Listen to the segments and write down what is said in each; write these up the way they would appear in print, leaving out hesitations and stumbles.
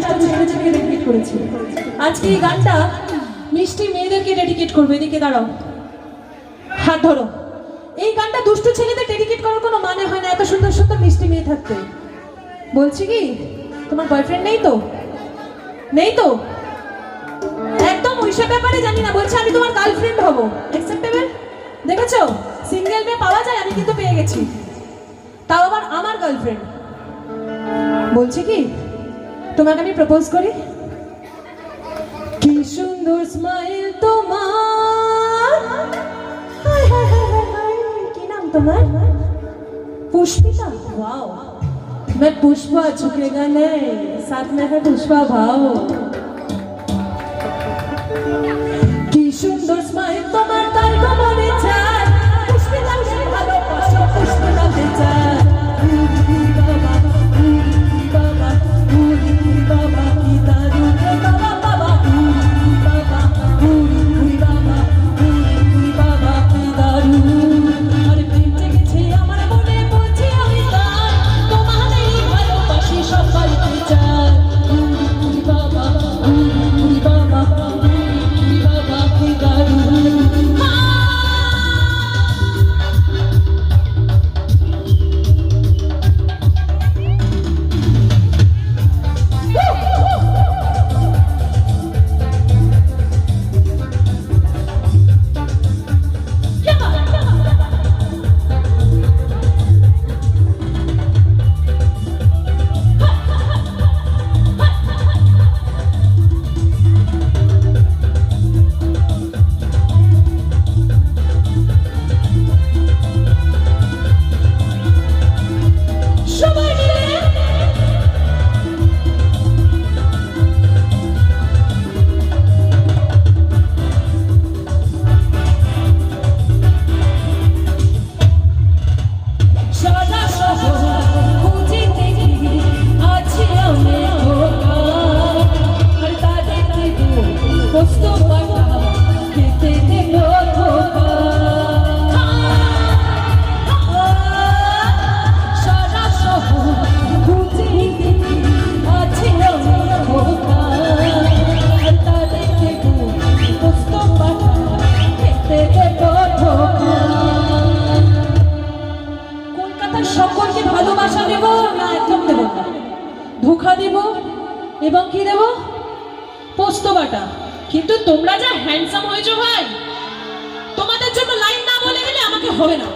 দুষ্টু ছেলেদেরকে ডেডিকেট করেছি। আজকে এই গানটা মিষ্টি মেয়েদেরকে ডেডিকেট করবো। এদিকে দাঁড়াও, হাত ধরো। এই গানটা দুষ্টু ছেলেদের ডেডিকেট করার কোনো মানে হয় না এত সুন্দর সুন্দর মিষ্টি মেয়ে থাকতে। বলছি কি, তোমার বয়ফ্রেন্ড নেই তো? নেই তো? একদম ওইসব ব্যাপারে জানি না, বলছে আমি তোমার গার্লফ্রেন্ড হব। অ্যাকসেপ্টেবল? দেখেছো, সিঙ্গেল মেয়ে পাওয়া যায়, আমি কিন্তু পেয়ে গেছি, তাও আবার আমার গার্লফ্রেন্ড। বলছি কি, তোমাকে আমি প্রপোজ করি। কি সুন্দর স্মাইল তোমার, কি নাম তোমার? पुष्पिता। वाओ, मैं पुष्पा झुकेगा नहीं, साथ में है पुष्पा भाव। की सुंदर स्माइल তোমার তাই তো মনে চায়, পুষ্পিতা সে ভালোবাসে, পুষ্পিতা তে চায়। বাবা বাবা বাবা কি দারুণ রে বাবা বাবা বাবা বাবা বাবা কি দারুণ। আরে পেটে গেছে আমার মনে, বলছি আমি তাই তোমাদেরই ভালোবাসি, সবাই তে চায়। বাবা বাবা বাবা কি দারুণ। সকলকে ভালোবাসা দেব না, একদম দেব না, ধোঁকা দেব এবং কি দেব, পোস্ত বাটা। কিন্তু তোমরা যা হ্যান্ডসাম হয়েছো ভাই, তোমাদের জন্য লাইন না বলে গেলে আমাকে হবে না,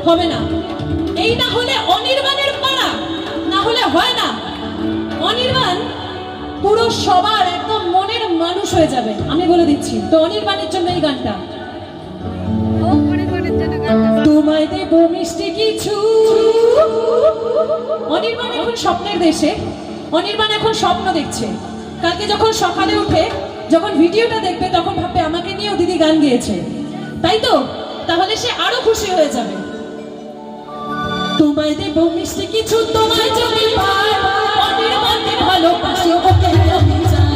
হবে না। এই না হলে অনির্বাণের পাড়া, না হলে হয় না। অনির্বাণ পুরো সবার একদম মনের মানুষ হয়ে যাবে, আমি বলে দিচ্ছি। তো অনির্বাণের জন্য এই গানটা। তোমায় দেব মিষ্টি কিছু। অনির্বাণ এখন স্বপ্নের দেশে, অনির্বাণ এখন স্বপ্ন দেখছে। কালকে যখন সকালে উঠে যখন ভিডিওটা দেখবে, তখন ভাববে আমাকে নিয়েও দিদি গান গেয়েছে, তাই তো? তাহলে সে আরো খুশি হয়ে যাবে। তোমায় দেব মিষ্টি কিছু, তোমায় যদি পাই, অনির্বাণকে ভালোবাসি, ওকে আমি চাই।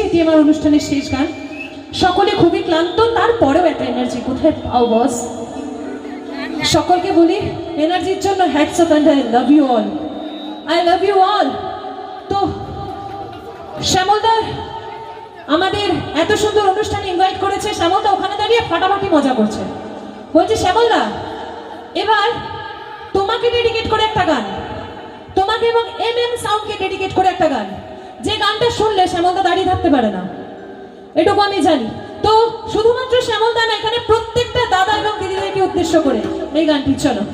এটি আমার অনুষ্ঠানের শেষ গান। সকলে খুবই ক্লান্ত, তারপরেও একটা এনার্জি কোথায় পাও বস? সকলকে বলি এনার্জির জন্য hats off and I love you all, I love you all. তো শ্যামলদার আমাদের এত সুন্দর অনুষ্ঠানে ইনভাইট করেছে, শ্যামলদা ওখানে দাঁড়িয়ে ফাটাফাটি মজা করছে। বলছি শ্যামলদা, এবার তোমাকে ডেডিকেট করে একটা গান, তোমাকে এবং MM সাউন্ডকে ডেডিকেট করে একটা গান, যে গানটা শুনলে শ্যামলদা দাঁড়িয়ে থাকতে পারে না, এটুকু আমি জানি। তো শুধুমাত্র শ্যামলদা না, এখানে প্রত্যেকটা দাদা এবং দিদিদেরকে উদ্দেশ্য করে এই গানটি। চলো।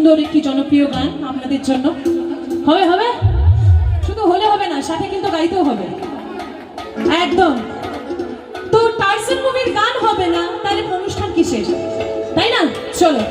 সুন্দর একটি জনপ্রিয় গান আপনাদের জন্য। হবে হবে, শুধু হলে হবে না, সাথে কিন্তু গাইতেও হবে একদম। তো টার্জান মুভির গান হবে না, তাহলে অনুষ্ঠান কিসের, তাই না? চলো।